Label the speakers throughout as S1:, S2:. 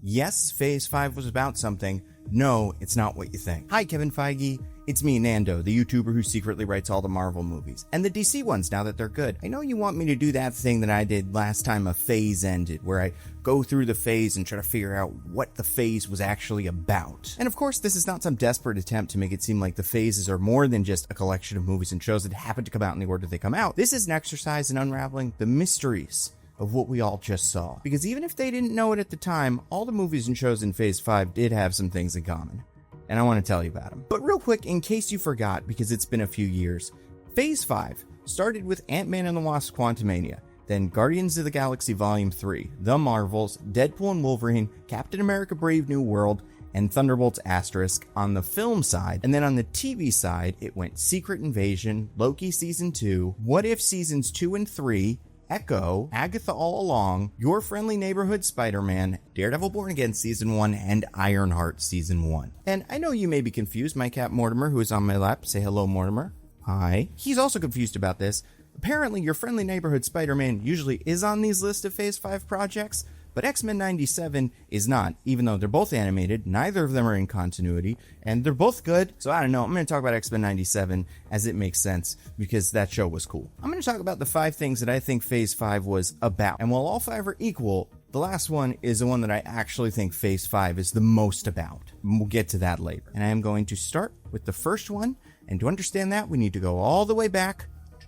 S1: Yes, Phase 5 was about something. No, it's not what you think. Hi, Kevin Feige. It's me, Nando, the YouTuber who secretly writes all the Marvel movies. And the DC ones, now that they're good. I know you want me to do that thing that I did last time a phase ended, where I go through the phase and try to figure out what the phase was actually about. And of course, this is not some desperate attempt to make it seem like the phases are more than just a collection of movies and shows that happen to come out in the order they come out. This is an exercise in unraveling the mysteries of what we all just saw. Because even if they didn't know it at the time, all the movies and shows in Phase 5 did have some things in common. And I want to tell you about them. But real quick, in case you forgot, because it's been a few years, Phase 5 started with Ant-Man and the Wasp: Quantumania, then Guardians of the Galaxy Volume 3, The Marvels, Deadpool and Wolverine, Captain America: Brave New World, and Thunderbolts * on the film side. And then on the TV side, it went Secret Invasion, Loki Season 2, What If Seasons 2 and 3, Echo, Agatha All Along, Your Friendly Neighborhood Spider-Man, Daredevil Born Again Season 1, and Ironheart Season 1. And I know you may be confused. My cat Mortimer, who is on my lap, say hello, Mortimer. Hi. He's also confused about this. Apparently, Your Friendly Neighborhood Spider-Man usually is on these lists of Phase 5 projects, but X-Men 97 is not, even though they're both animated, neither of them are in continuity, and they're both good. So I don't know, I'm going to talk about X-Men 97 as it makes sense, because that show was cool. I'm going to talk about the 5 things that I think Phase 5 was about, and while all 5 are equal, the last one is the one that I actually think Phase 5 is the most about. We'll get to that later. And I am going to start with the first one, and to understand that, we need to go all the way back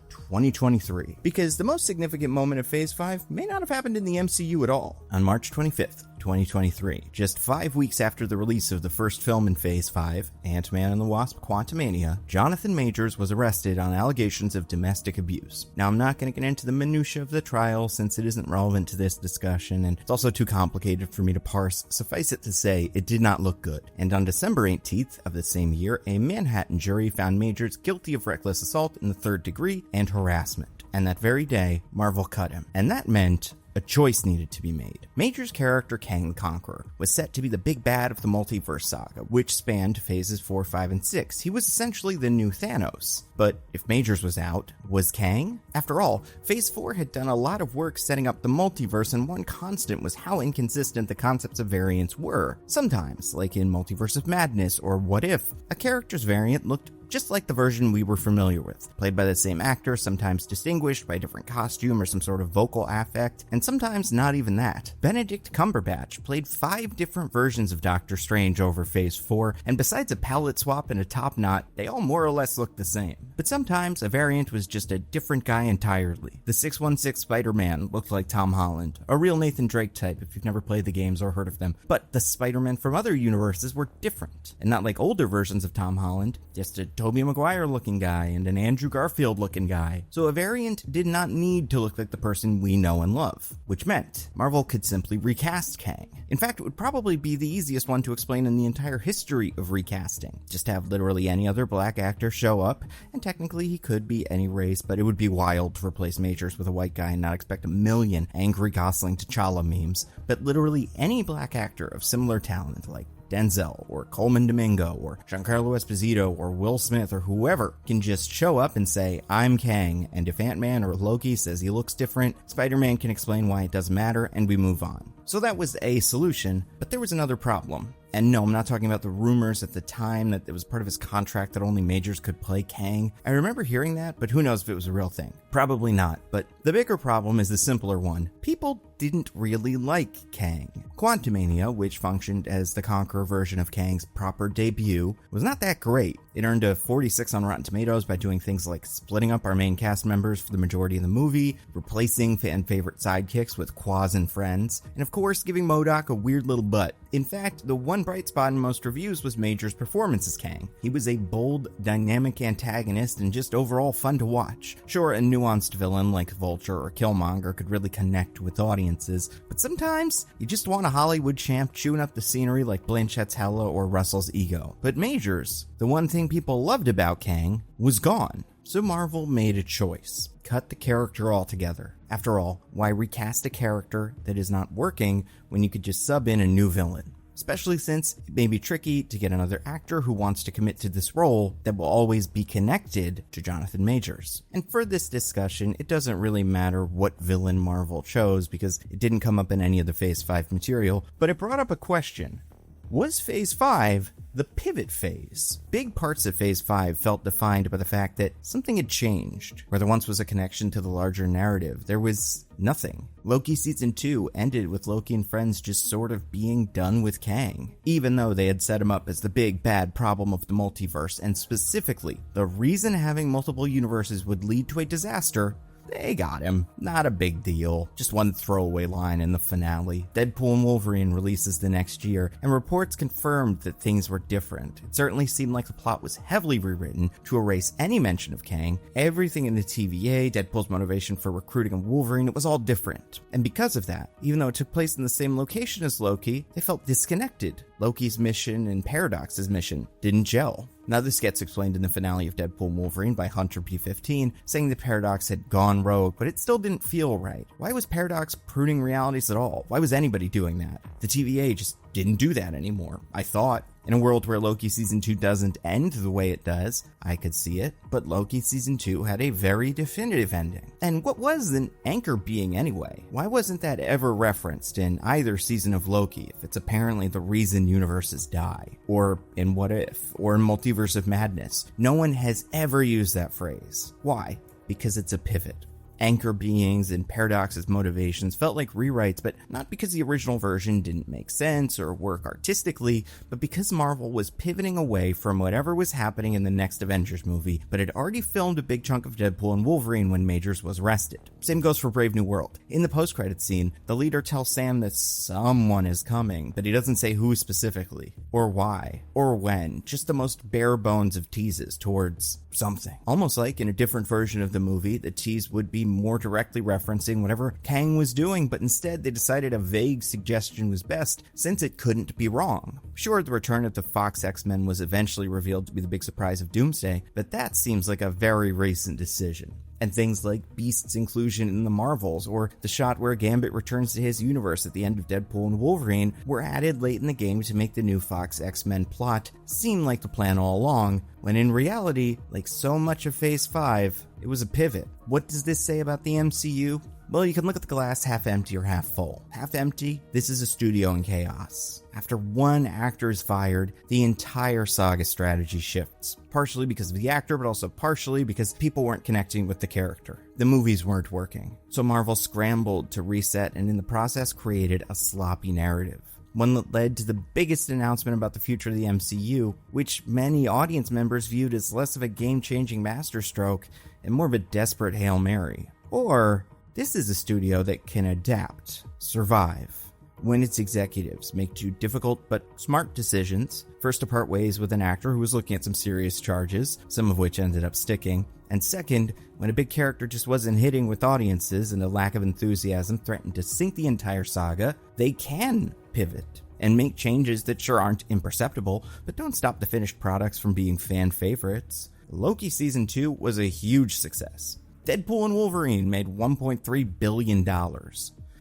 S1: 2023, because the most significant moment of Phase 5 may not have happened in the MCU at all. On March 25th, 2023, just 5 weeks after the release of the first film in Phase 5, Ant-Man and the Wasp: Quantumania, Jonathan Majors was arrested on allegations of domestic abuse. Now, I'm not going to get into the minutiae of the trial since it isn't relevant to this discussion, and it's also too complicated for me to parse. Suffice it to say, it did not look good. And on December 18th of the same year, a Manhattan jury found Majors guilty of reckless assault in the 3rd degree and harassment. And that very day, Marvel cut him. And that meant a choice needed to be made. Major's character, Kang the Conqueror, was set to be the big bad of the multiverse saga, which spanned phases 4, 5, and 6. He was essentially the new Thanos. But if Majors was out, was Kang? After all, Phase 4 had done a lot of work setting up the multiverse, and one constant was how inconsistent the concepts of variants were. Sometimes, like in Multiverse of Madness or What If, a character's variant looked just like the version we were familiar with, played by the same actor, sometimes distinguished by a different costume or some sort of vocal affect, and sometimes not even that. Benedict Cumberbatch played 5 different versions of Doctor Strange over Phase 4, and besides a palette swap and a top knot, they all more or less looked the same. But sometimes a variant was just a different guy entirely. The 616 Spider-Man looked like Tom Holland, a real Nathan Drake type if you've never played the games or heard of them, but the Spider-Man from other universes were different, and not like older versions of Tom Holland, just a Tobey Maguire looking guy and an Andrew Garfield looking guy. So a variant did not need to look like the person we know and love, which meant Marvel could simply recast Kang. In fact, it would probably be the easiest one to explain in the entire history of recasting. Just have literally any other black actor show up, and technically he could be any race, but it would be wild to replace Majors with a white guy and not expect a million angry Gosling T'Challa memes. But literally any black actor of similar talent, like Denzel, or Coleman Domingo, or Giancarlo Esposito, or Will Smith, or whoever, can just show up and say, I'm Kang, and if Ant-Man or Loki says he looks different, Spider-Man can explain why it doesn't matter, and we move on. So that was a solution, but there was another problem. And no, I'm not talking about the rumors at the time that it was part of his contract that only Majors could play Kang. I remember hearing that, but who knows if it was a real thing. Probably not, but the bigger problem is the simpler one. People didn't really like Kang. Quantumania, which functioned as the Conqueror version of Kang's proper debut, was not that great. It earned a 46 on Rotten Tomatoes by doing things like splitting up our main cast members for the majority of the movie, replacing fan favorite sidekicks with Quaz and friends, and of course giving MODOK a weird little butt. In fact, the one bright spot in most reviews was Major's performance as Kang. He was a bold, dynamic antagonist and just overall fun to watch. Sure, a nuanced villain like Vulture or Killmonger could really connect with audiences, but sometimes you just want a Hollywood champ chewing up the scenery like Blanchett's Hela or Russell's Ego. But Majors, the one thing people loved about Kang, was gone. So Marvel made a choice. Cut the character altogether. After all, why recast a character that is not working when you could just sub in a new villain? especially since it may be tricky to get another actor who wants to commit to this role that will always be connected to Jonathan Majors. And for this discussion, it doesn't really matter what villain Marvel chose because it didn't come up in any of the Phase 5 material, but it brought up a question. Was Phase 5 the pivot phase? Big parts of Phase 5 felt defined by the fact that something had changed. Where there once was a connection to the larger narrative, there was nothing. Loki Season 2 ended with Loki and friends just sort of being done with Kang, even though they had set him up as the big bad problem of the multiverse, and specifically, the reason having multiple universes would lead to a disaster. They got him. Not a big deal. Just one throwaway line in the finale. Deadpool and Wolverine releases the next year, and reports confirmed that things were different. It certainly seemed like the plot was heavily rewritten to erase any mention of Kang. Everything in the TVA, Deadpool's motivation for recruiting Wolverine, it was all different. And because of that, even though it took place in the same location as Loki, they felt disconnected. Loki's mission and Paradox's mission didn't gel. Now this gets explained in the finale of Deadpool and Wolverine by Hunter P15, saying the Paradox had gone rogue, but it still didn't feel right. Why was Paradox pruning realities at all? Why was anybody doing that? The TVA just didn't do that anymore, I thought. In a world where Loki Season 2 doesn't end the way it does, I could see it, but Loki Season 2 had a very definitive ending. And what was an anchor being anyway? Why wasn't that ever referenced in either season of Loki if it's apparently the reason universes die? Or in What If? Or in Multiverse of Madness? No one has ever used that phrase. Why? Because it's a pivot. Anchor beings and Paradox's motivations felt like rewrites, but not because the original version didn't make sense or work artistically, but because Marvel was pivoting away from whatever was happening in the next Avengers movie, but had already filmed a big chunk of Deadpool and Wolverine when Majors was arrested. Same goes for Brave New World. In the post-credits scene, the leader tells Sam that someone is coming, but he doesn't say who specifically, or why, or when, just the most bare bones of teases towards something. Almost like in a different version of the movie, the tease would be more directly referencing whatever Kang was doing, but instead they decided a vague suggestion was best since it couldn't be wrong. Sure, the return of the Fox X-Men was eventually revealed to be the big surprise of Doomsday, but that seems like a very recent decision. And things like Beast's inclusion in the Marvels, or the shot where Gambit returns to his universe at the end of Deadpool and Wolverine, were added late in the game to make the new Fox X-Men plot seem like the plan all along, when in reality, like so much of Phase 5, it was a pivot. What does this say about the MCU? Well, you can look at the glass half empty or half full. Half empty, this is a studio in chaos. After one actor is fired, the entire saga strategy shifts. Partially because of the actor, but also partially because people weren't connecting with the character. The movies weren't working. So Marvel scrambled to reset and in the process created a sloppy narrative. One that led to the biggest announcement about the future of the MCU, which many audience members viewed as less of a game-changing masterstroke and more of a desperate Hail Mary. Or, this is a studio that can adapt, survive, when its executives make two difficult but smart decisions. First, to part ways with an actor who was looking at some serious charges, some of which ended up sticking. And second, when a big character just wasn't hitting with audiences and a lack of enthusiasm threatened to sink the entire saga, they can pivot and make changes that sure aren't imperceptible, but don't stop the finished products from being fan favorites. Loki Season 2 was a huge success. Deadpool and Wolverine made $1.3 billion.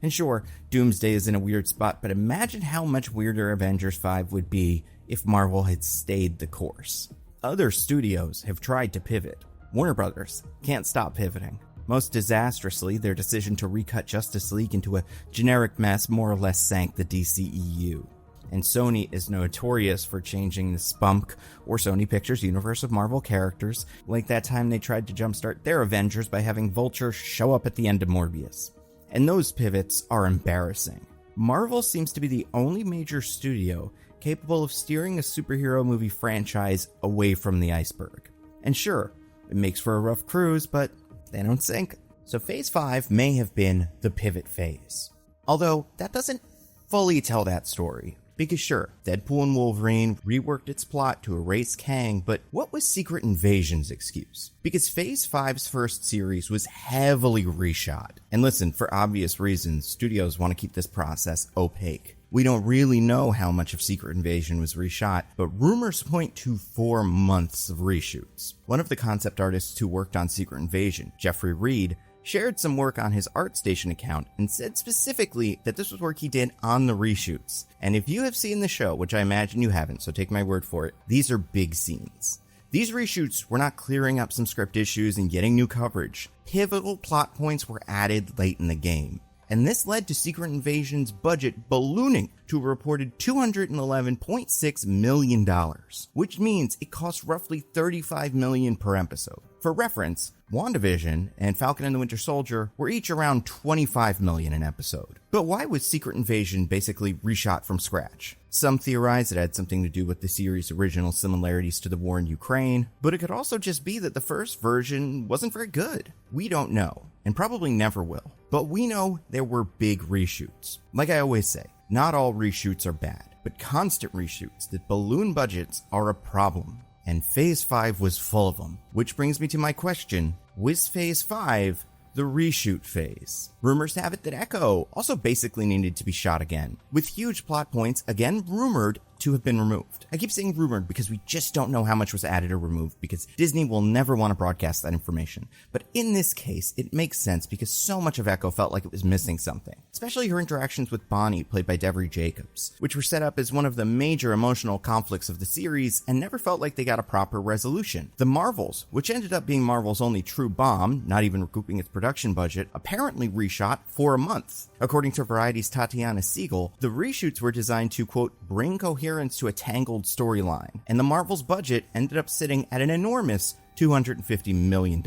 S1: And sure, Doomsday is in a weird spot, but imagine how much weirder Avengers 5 would be if Marvel had stayed the course. Other studios have tried to pivot. Warner Brothers can't stop pivoting. Most disastrously, their decision to recut Justice League into a generic mess more or less sank the DCEU. And Sony is notorious for changing the spunk or Sony Pictures universe of Marvel characters, like that time they tried to jumpstart their Avengers by having Vulture show up at the end of Morbius. And those pivots are embarrassing. Marvel seems to be the only major studio capable of steering a superhero movie franchise away from the iceberg. And sure, it makes for a rough cruise, but they don't sink. So Phase 5 may have been the pivot phase. Although, that doesn't fully tell that story. Because sure, Deadpool and Wolverine reworked its plot to erase Kang, but what was Secret Invasion's excuse? Because Phase 5's first series was heavily reshot. And listen, for obvious reasons, studios want to keep this process opaque. We don't really know how much of Secret Invasion was reshot, but rumors point to 4 months of reshoots. One of the concept artists who worked on Secret Invasion, Jeffrey Reed, shared some work on his ArtStation account and said specifically that this was work he did on the reshoots. And if you have seen the show, which I imagine you haven't, so take my word for it, these are big scenes. These reshoots were not clearing up some script issues and getting new coverage. Pivotal plot points were added late in the game. And this led to Secret Invasion's budget ballooning to a reported $211.6 million, which means it cost roughly $35 million per episode. For reference, WandaVision and Falcon and the Winter Soldier were each around $25 million an episode. But why was Secret Invasion basically reshot from scratch? Some theorize it had something to do with the series' original similarities to the war in Ukraine, but it could also just be that the first version wasn't very good. We don't know, and probably never will. But we know there were big reshoots. Like I always say, not all reshoots are bad, but constant reshoots that balloon budgets are a problem. And Phase 5 was full of them. Which brings me to my question, was Phase 5 the reshoot phase? Rumors have it that Echo also basically needed to be shot again, with huge plot points again rumored to have been removed. I keep saying rumored because we just don't know how much was added or removed, because Disney will never want to broadcast that information. But in this case, it makes sense because so much of Echo felt like it was missing something, especially her interactions with Bonnie, played by Devery Jacobs, which were set up as one of the major emotional conflicts of the series and never felt like they got a proper resolution. The Marvels, which ended up being Marvel's only true bomb, not even recouping its production budget, apparently reshot for a month. According to Variety's Tatiana Siegel, the reshoots were designed to, quote, bring coherence to a tangled storyline, and the Marvel's budget ended up sitting at an enormous $250 million.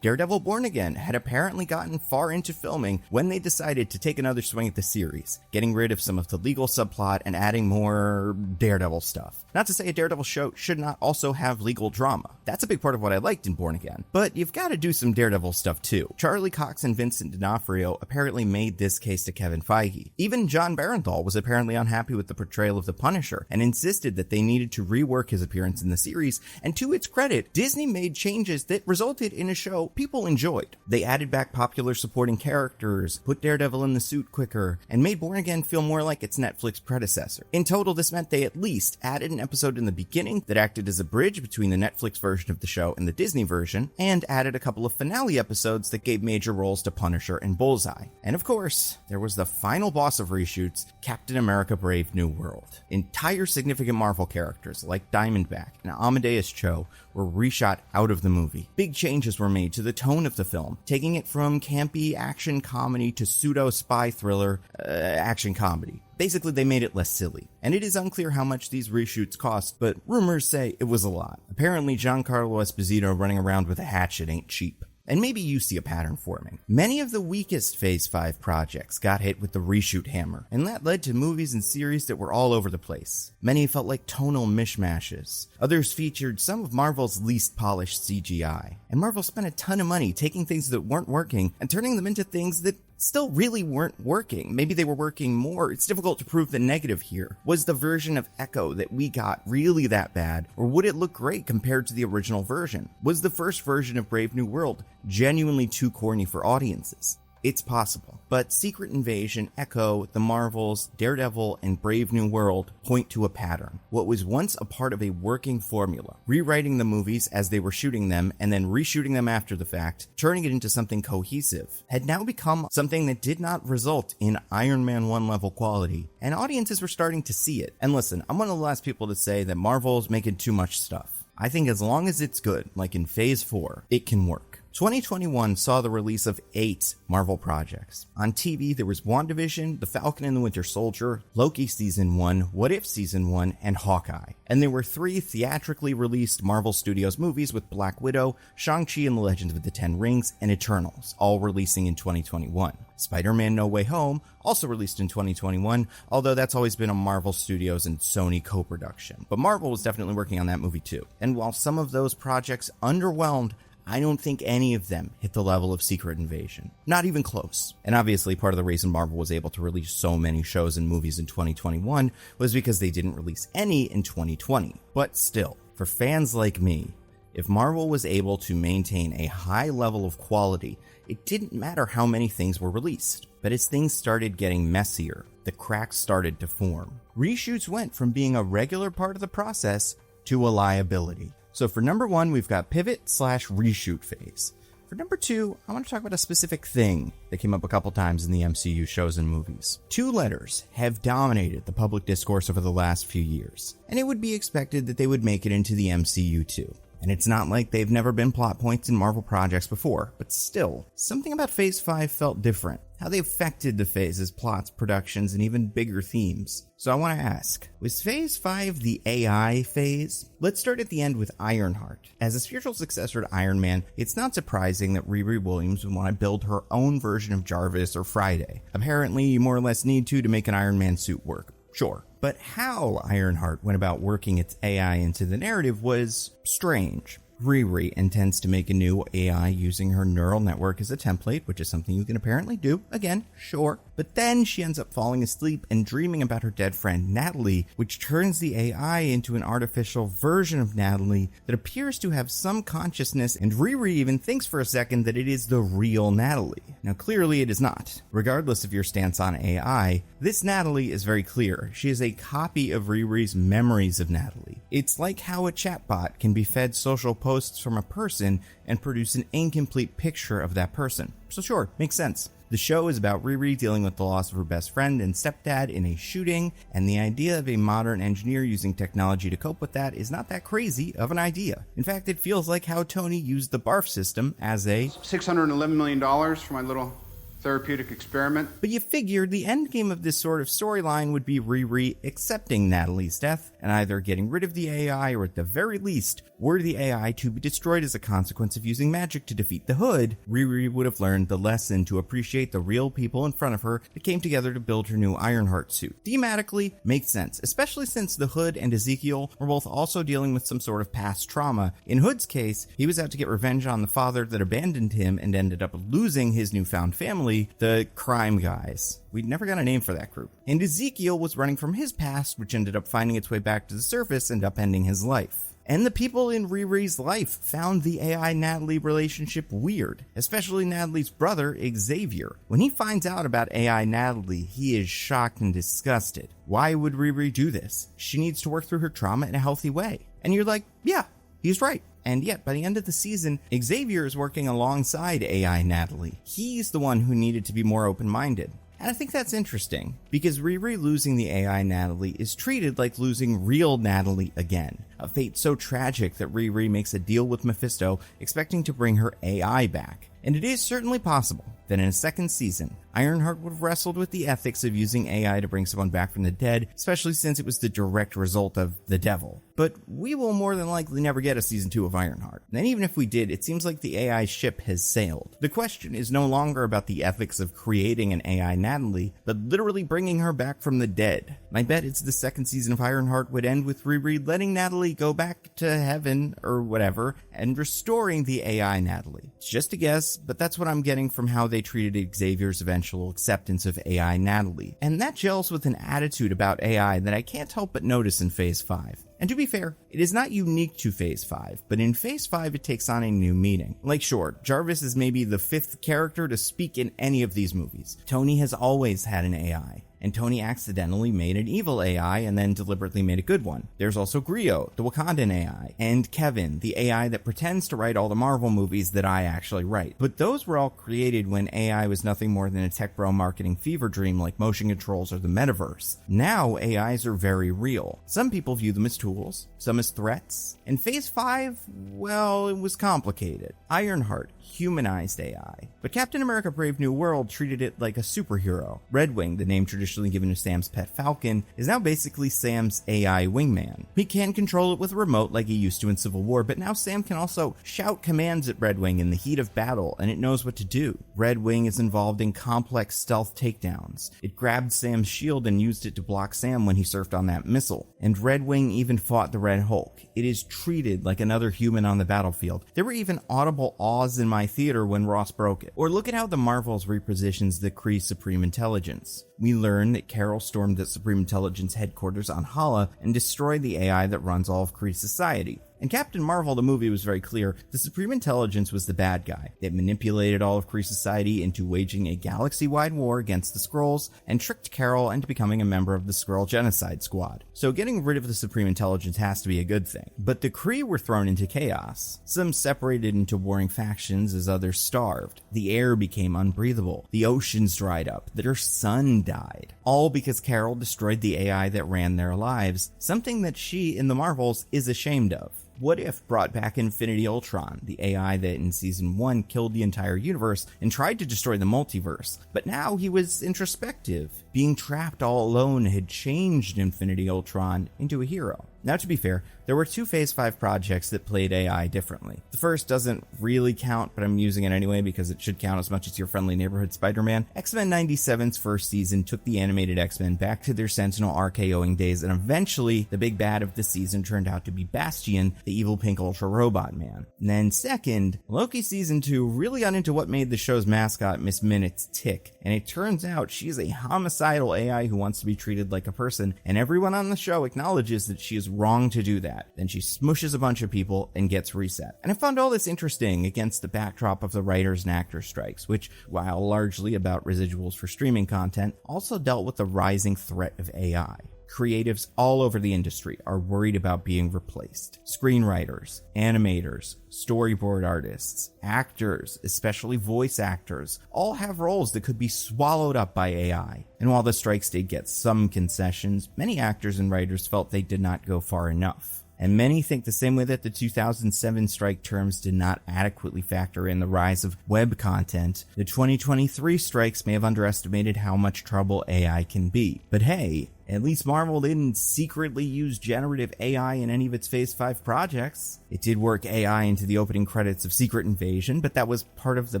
S1: Daredevil Born Again had apparently gotten far into filming when they decided to take another swing at the series, getting rid of some of the legal subplot and adding more Daredevil stuff. Not to say a Daredevil show should not also have legal drama. That's a big part of what I liked in Born Again. But you've got to do some Daredevil stuff too. Charlie Cox and Vincent D'Onofrio apparently made this case to Kevin Feige. Even John Barenthal was apparently unhappy with the portrayal of the Punisher and insisted that they needed to rework his appearance in the series, and to its credit, Disney made changes that resulted in a show people enjoyed. They added back popular supporting characters, put Daredevil in the suit quicker, and made Born Again feel more like its Netflix predecessor. In total, this meant they at least added an episode in the beginning that acted as a bridge between the Netflix version of the show and the Disney version, and added a couple of finale episodes that gave major roles to Punisher and Bullseye. And of course, there was the final boss of reshoots, Captain America Brave New World. Entire significant Marvel characters like Diamondback and Amadeus Cho were reshot out of the movie. Big changes were made to the tone of the film, taking it from campy action comedy to pseudo spy thriller action comedy. Basically, they made it less silly. And it is unclear how much these reshoots cost, but rumors say it was a lot. Apparently, Giancarlo Esposito running around with a hatchet ain't cheap. And maybe you see a pattern forming. Many of the weakest Phase 5 projects got hit with the reshoot hammer, and that led to movies and series that were all over the place. Many felt like tonal mishmashes. Others featured some of Marvel's least polished CGI. And Marvel spent a ton of money taking things that weren't working and turning them into things that still really weren't working. Maybe they were working more. It's difficult to prove the negative here. Was the version of Echo that we got really that bad, or would it look great compared to the original version? Was the first version of Brave New World genuinely too corny for audiences? It's possible. But Secret Invasion, Echo, The Marvels, Daredevil, and Brave New World point to a pattern. What was once a part of a working formula, rewriting the movies as they were shooting them and then reshooting them after the fact, turning it into something cohesive, had now become something that did not result in Iron Man 1 level quality, and audiences were starting to see it. And listen, I'm one of the last people to say that Marvel's making too much stuff. I think as long as it's good, like in Phase 4, it can work. 2021 saw the release of 8 Marvel projects. On TV, there was WandaVision, The Falcon and the Winter Soldier, Loki Season 1, What If Season 1, and Hawkeye. And there were 3 theatrically released Marvel Studios movies with Black Widow, Shang-Chi and the Legends of the Ten Rings, and Eternals, all releasing in 2021. Spider-Man No Way Home, also released in 2021, although that's always been a Marvel Studios and Sony co-production. But Marvel was definitely working on that movie too. And while some of those projects underwhelmed, I don't think any of them hit the level of Secret Invasion. Not even close. And obviously part of the reason Marvel was able to release so many shows and movies in 2021 was because they didn't release any in 2020. But still, for fans like me, if Marvel was able to maintain a high level of quality, it didn't matter how many things were released. But as things started getting messier, the cracks started to form. Reshoots went from being a regular part of the process to a liability. So for number 1, we've got pivot/reshoot phase. For number 2, I want to talk about a specific thing that came up a couple times in the MCU shows and movies. 2 letters have dominated the public discourse over the last few years, and it would be expected that they would make it into the MCU too. And it's not like they've never been plot points in Marvel projects before, but still, something about Phase 5 felt different. How they affected the phases, plots, productions, and even bigger themes. So I want to ask, was Phase 5 the AI phase? Let's start at the end with Ironheart. As a spiritual successor to Iron Man, it's not surprising that Riri Williams would want to build her own version of Jarvis or Friday. Apparently, you more or less need to make an Iron Man suit work. Sure. But how Ironheart went about working its AI into the narrative was strange. Riri intends to make a new AI using her neural network as a template, which is something you can apparently do. Again, sure. But then she ends up falling asleep and dreaming about her dead friend Natalie, which turns the AI into an artificial version of Natalie that appears to have some consciousness, and Riri even thinks for a second that it is the real Natalie. Now clearly it is not. Regardless of your stance on AI, this Natalie is very clear. She is a copy of Riri's memories of Natalie. It's like how a chatbot can be fed social posts from a person and produce an incomplete picture of that person. So sure, makes sense. The show is about Riri dealing with the loss of her best friend and stepdad in a shooting, and the idea of a modern engineer using technology to cope with that is not that crazy of an idea. In fact, it feels like how Tony used the BARF system as a
S2: $611 million for my little therapeutic experiment.
S1: But you figured the endgame of this sort of storyline would be Riri accepting Natalie's death and either getting rid of the AI or at the very least, were the AI to be destroyed as a consequence of using magic to defeat the Hood, Riri would have learned the lesson to appreciate the real people in front of her that came together to build her new Ironheart suit. Thematically, makes sense, especially since the Hood and Ezekiel were both also dealing with some sort of past trauma. In Hood's case, he was out to get revenge on the father that abandoned him and ended up losing his newfound family, the Crime Guys. We never got a name for that group. And Ezekiel was running from his past, which ended up finding its way back to the surface and upending his life. And the people in Riri's life found the AI-Natalie relationship weird, especially Natalie's brother, Xavier. When he finds out about AI-Natalie, he is shocked and disgusted. Why would Riri do this? She needs to work through her trauma in a healthy way. And you're like, yeah, he's right. And yet, by the end of the season, Xavier is working alongside AI-Natalie. He's the one who needed to be more open-minded. And I think that's interesting, because Riri losing the AI Natalie is treated like losing real Natalie again, a fate so tragic that Riri makes a deal with Mephisto, expecting to bring her AI back. And it is certainly possible that in a second season, Ironheart would have wrestled with the ethics of using AI to bring someone back from the dead, especially since it was the direct result of the devil. But we will more than likely never get a season 2 of Ironheart. And even if we did, it seems like the AI ship has sailed. The question is no longer about the ethics of creating an AI Natalie, but literally bringing her back from the dead. My bet it's the second season of Ironheart would end with Riri letting Natalie go back to heaven or whatever, and restoring the AI Natalie. It's just a guess, but that's what I'm getting from how they treated Xavier's eventual acceptance of AI Natalie. And that gels with an attitude about AI that I can't help but notice in Phase 5. And to be fair, it is not unique to Phase 5, but in Phase 5 it takes on a new meaning. Like sure, Jarvis is maybe the 5th character to speak in any of these movies. Tony has always had an AI. And Tony accidentally made an evil AI and then deliberately made a good one. There's also Griot, the Wakandan AI, and Kevin, the AI that pretends to write all the Marvel movies that I actually write. But those were all created when AI was nothing more than a tech bro marketing fever dream like motion controls or the metaverse. Now AIs are very real. Some people view them as tools, some as threats. In Phase 5, well, it was complicated. Ironheart humanized AI, but Captain America Brave New World treated it like a superhero. Redwing, the name traditionally given to Sam's pet falcon, is now basically Sam's AI wingman. He can control it with a remote like he used to in Civil War, but now Sam can also shout commands at Redwing in the heat of battle, and it knows what to do. Redwing is involved in complex stealth takedowns. It grabbed Sam's shield and used it to block Sam when he surfed on that missile. And Redwing even fought the Red Hulk. It is treated like another human on the battlefield. There were even audible awes in my theater when Ross broke it. Or look at how the Marvels repositions the Kree Supreme Intelligence. We learn that Carol stormed the Supreme Intelligence headquarters on Hala and destroyed the AI that runs all of Kree society. In Captain Marvel, the movie was very clear the Supreme Intelligence was the bad guy. It manipulated all of Kree society into waging a galaxy-wide war against the Skrulls and tricked Carol into becoming a member of the Skrull Genocide Squad. So getting rid of the Supreme Intelligence has to be a good thing. But the Kree were thrown into chaos. Some separated into warring factions as others starved. The air became unbreathable. The oceans dried up. Their sun died. All because Carol destroyed the AI that ran their lives, something that she, in the Marvels, is ashamed of. What If brought back Infinity Ultron, the AI that in Season 1 killed the entire universe and tried to destroy the multiverse, but now he was introspective. Being trapped all alone had changed Infinity Ultron into a hero. Now, to be fair, there were 2 Phase 5 projects that played AI differently. The first doesn't really count, but I'm using it anyway because it should count as much as your friendly neighborhood Spider-Man. X-Men 97's first season took the animated X-Men back to their Sentinel RKOing days, and eventually the big bad of the season turned out to be Bastion, the evil pink ultra robot man. And then second, Loki Season 2 really got into what made the show's mascot Miss Minutes tick, and it turns out she's a homicidal AI who wants to be treated like a person, and everyone on the show acknowledges that she is wrong to do that. Then she smushes a bunch of people and gets reset. And I found all this interesting against the backdrop of the writers and actors strikes, which, while largely about residuals for streaming content, also dealt with the rising threat of AI. Creatives all over the industry are worried about being replaced. Screenwriters, animators, storyboard artists, actors, especially voice actors, all have roles that could be swallowed up by AI. And while the strikes did get some concessions, many actors and writers felt they did not go far enough. And many think the same way that the 2007 strike terms did not adequately factor in the rise of web content. The 2023 strikes may have underestimated how much trouble AI can be. But hey, at least Marvel didn't secretly use generative AI in any of its Phase 5 projects. It did work AI into the opening credits of Secret Invasion, but that was part of the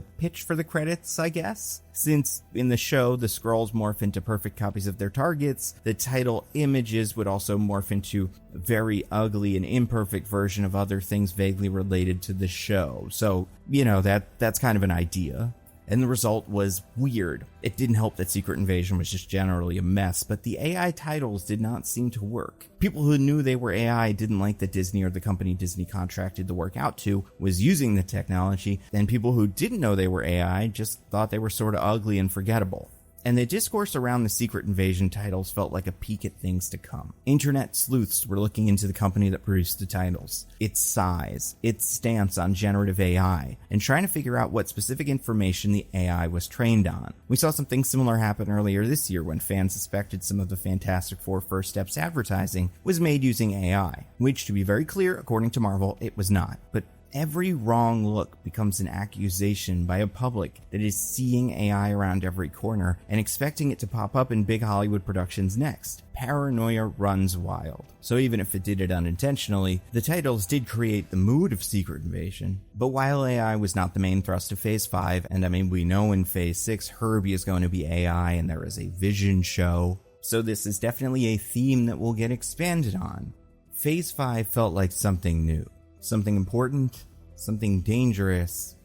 S1: pitch for the credits, I guess. Since in the show, the Skrulls morph into perfect copies of their targets, the title images would also morph into a very ugly and imperfect version of other things vaguely related to the show. So, that's kind of an idea. And the result was weird. It didn't help that Secret Invasion was just generally a mess, but the AI titles did not seem to work. People who knew they were AI didn't like that Disney, or the company Disney contracted the work out to, was using the technology, and people who didn't know they were AI just thought they were sort of ugly and forgettable. And the discourse around the Secret Invasion titles felt like a peek at things to come. Internet sleuths were looking into the company that produced the titles, its size, its stance on generative AI, and trying to figure out what specific information the AI was trained on. We saw something similar happen earlier this year when fans suspected some of the Fantastic Four First Steps advertising was made using AI, which, to be very clear, according to Marvel, it was not. But every wrong look becomes an accusation by a public that is seeing AI around every corner and expecting it to pop up in big Hollywood productions next. Paranoia runs wild. So even if it did it unintentionally, the titles did create the mood of Secret Invasion. But while AI was not the main thrust of Phase 5, and we know in Phase 6 Herbie is going to be AI and there is a Vision show, so this is definitely a theme that will get expanded on. Phase 5 felt like something new. Something important, something dangerous,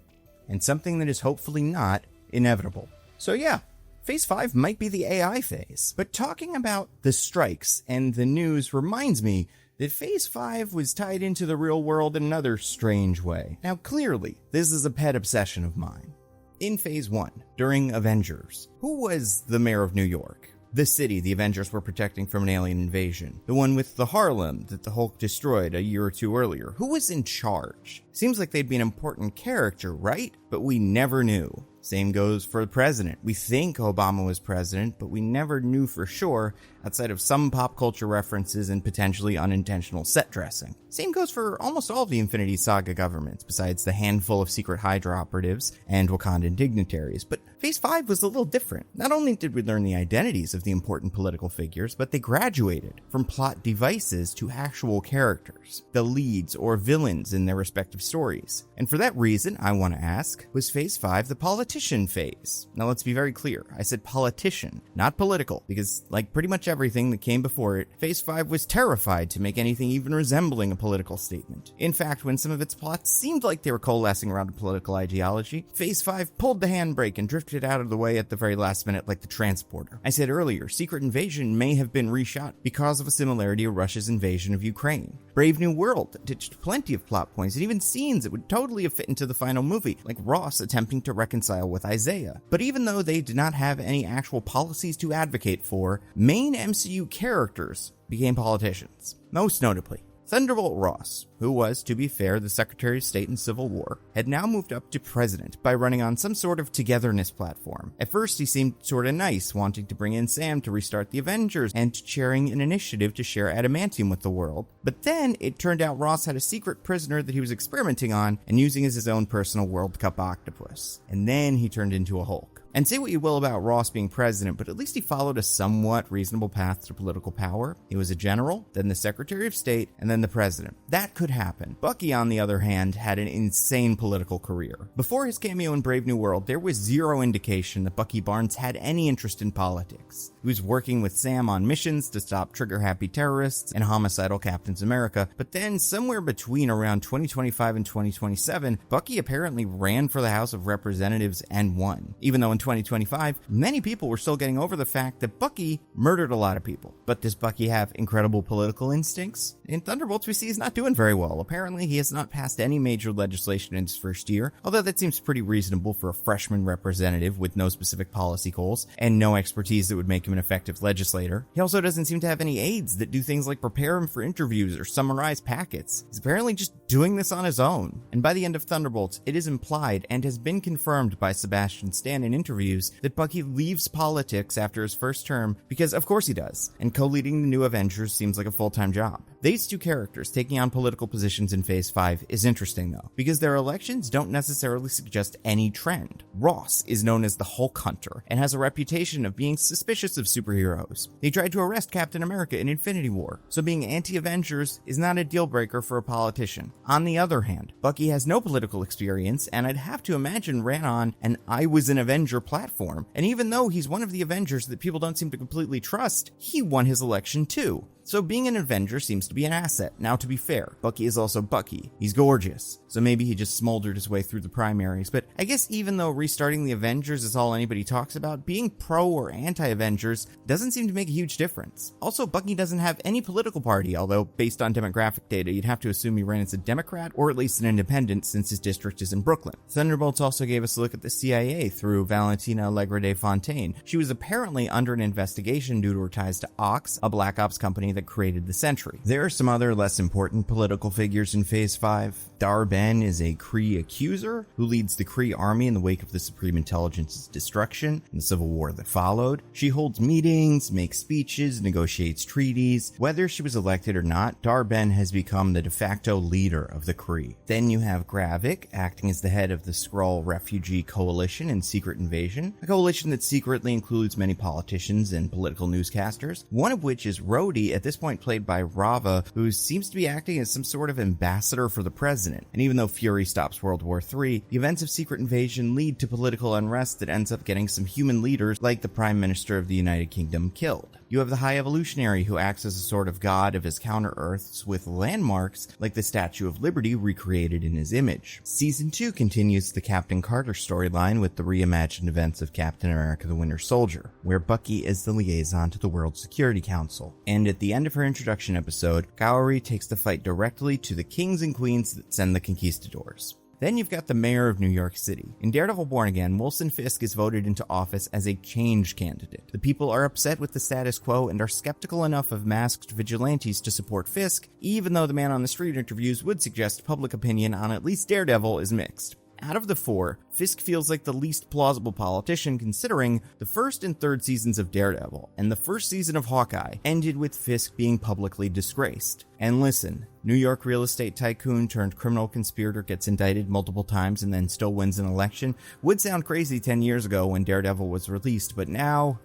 S1: and something that is hopefully not inevitable. So yeah, Phase 5 might be the AI phase. But talking about the strikes and the news reminds me that Phase 5 was tied into the real world in another strange way. Now clearly, this is a pet obsession of mine. In Phase 1, during Avengers, who was the mayor of New York? The city the Avengers were protecting from an alien invasion. The one with the Harlem that the Hulk destroyed a year or two earlier. Who was in charge? Seems like they'd be an important character, right? But we never knew. Same goes for the president. We think Obama was president, but we never knew for sure outside of some pop culture references and potentially unintentional set dressing. Same goes for almost all of the Infinity Saga governments, besides the handful of secret Hydra operatives and Wakandan dignitaries. But Phase 5 was a little different. Not only did we learn the identities of the important political figures, but they graduated from plot devices to actual characters, the leads or villains in their respective stories. And for that reason, I want to ask, was Phase 5 the politician phase? Now let's be very clear. I said politician, not political, because like pretty much everything that came before it, Phase 5 was terrified to make anything even resembling a political statement. In fact, when some of its plots seemed like they were coalescing around a political ideology, Phase 5 pulled the handbrake and drifted out of the way at the very last minute like the transporter. I said earlier, Secret Invasion may have been reshot because of a similarity to Russia's invasion of Ukraine. Brave New World ditched plenty of plot points and even scenes that would totally have fit into the final movie, like Ross attempting to reconcile with Isaiah. But even though they did not have any actual policies to advocate for, main MCU characters became politicians. Most notably, Thunderbolt Ross, who was, to be fair, the Secretary of State in Civil War, had now moved up to president by running on some sort of togetherness platform. At first, he seemed sorta nice, wanting to bring in Sam to restart the Avengers and chairing an initiative to share adamantium with the world. But then, it turned out Ross had a secret prisoner that he was experimenting on and using as his own personal World Cup octopus. And then he turned into a Hulk. And say what you will about Ross being president, but at least he followed a somewhat reasonable path to political power. He was a general, then the Secretary of State, and then the president. That could happen. Bucky, on the other hand, had an insane political career. Before his cameo in Brave New World, there was zero indication that Bucky Barnes had any interest in politics. He was working with Sam on missions to stop trigger-happy terrorists and homicidal Captains America, but then somewhere between around 2025 and 2027, Bucky apparently ran for the House of Representatives and won, even though in 2025, many people were still getting over the fact that Bucky murdered a lot of people. But does Bucky have incredible political instincts? In Thunderbolts, we see he's not doing very well. Apparently, he has not passed any major legislation in his first year, although that seems pretty reasonable for a freshman representative with no specific policy goals and no expertise that would make him an effective legislator. He also doesn't seem to have any aides that do things like prepare him for interviews or summarize packets. He's apparently just doing this on his own. And by the end of Thunderbolts, it is implied and has been confirmed by Sebastian Stan in interviews that Bucky leaves politics after his first term because of course he does, and co-leading the new Avengers seems like a full-time job. These two characters taking on political positions in Phase 5 is interesting though, because their elections don't necessarily suggest any trend. Ross is known as the Hulk Hunter and has a reputation of being suspicious of superheroes. He tried to arrest Captain America in Infinity War, so being anti-Avengers is not a deal breaker for a politician. On the other hand, Bucky has no political experience and I'd have to imagine ran on an I was an Avenger platform, and even though he's one of the Avengers that people don't seem to completely trust, he won his election too. So being an Avenger seems to be an asset. Now to be fair, Bucky is also Bucky. He's gorgeous, so maybe he just smoldered his way through the primaries, but I guess even though restarting the Avengers is all anybody talks about, being pro or anti-Avengers doesn't seem to make a huge difference. Also, Bucky doesn't have any political party, although based on demographic data, you'd have to assume he ran as a Democrat or at least an independent since his district is in Brooklyn. Thunderbolts also gave us a look at the CIA through Valentina Allegra de Fontaine. She was apparently under an investigation due to her ties to Ox, a Black Ops company that created the Sentry. There are some other less important political figures in Phase 5. Dar-Ben is a Kree accuser who leads the Kree army in the wake of the Supreme Intelligence's destruction and the Civil War that followed. She holds meetings, makes speeches, negotiates treaties. Whether she was elected or not, Dar-Ben has become the de facto leader of the Kree. Then you have Gravik, acting as the head of the Skrull Refugee Coalition in Secret Invasion, a coalition that secretly includes many politicians and political newscasters, one of which is Rhodey, at this point played by Rava, who seems to be acting as some sort of ambassador for the president. And even though Fury stops World War III, the events of Secret Invasion lead to political unrest that ends up getting some human leaders like the Prime Minister of the United Kingdom killed. You have the High Evolutionary, who acts as a sort of god of his counter-Earths with landmarks like the Statue of Liberty recreated in his image. Season 2 continues the Captain Carter storyline with the reimagined events of Captain America the Winter Soldier, where Bucky is the liaison to the World Security Council. And at the end of her introduction episode, Kaori takes the fight directly to the kings and queens that send the conquistadors. Then you've got the mayor of New York City. In Daredevil Born Again, Wilson Fisk is voted into office as a change candidate. The people are upset with the status quo and are skeptical enough of masked vigilantes to support Fisk, even though the man on the street interviews would suggest public opinion on at least Daredevil is mixed. Out of the four, Fisk feels like the least plausible politician considering the first and third seasons of Daredevil and the first season of Hawkeye ended with Fisk being publicly disgraced. And listen, New York real estate tycoon turned criminal conspirator gets indicted multiple times and then still wins an election would sound crazy 10 years ago when Daredevil was released, but now,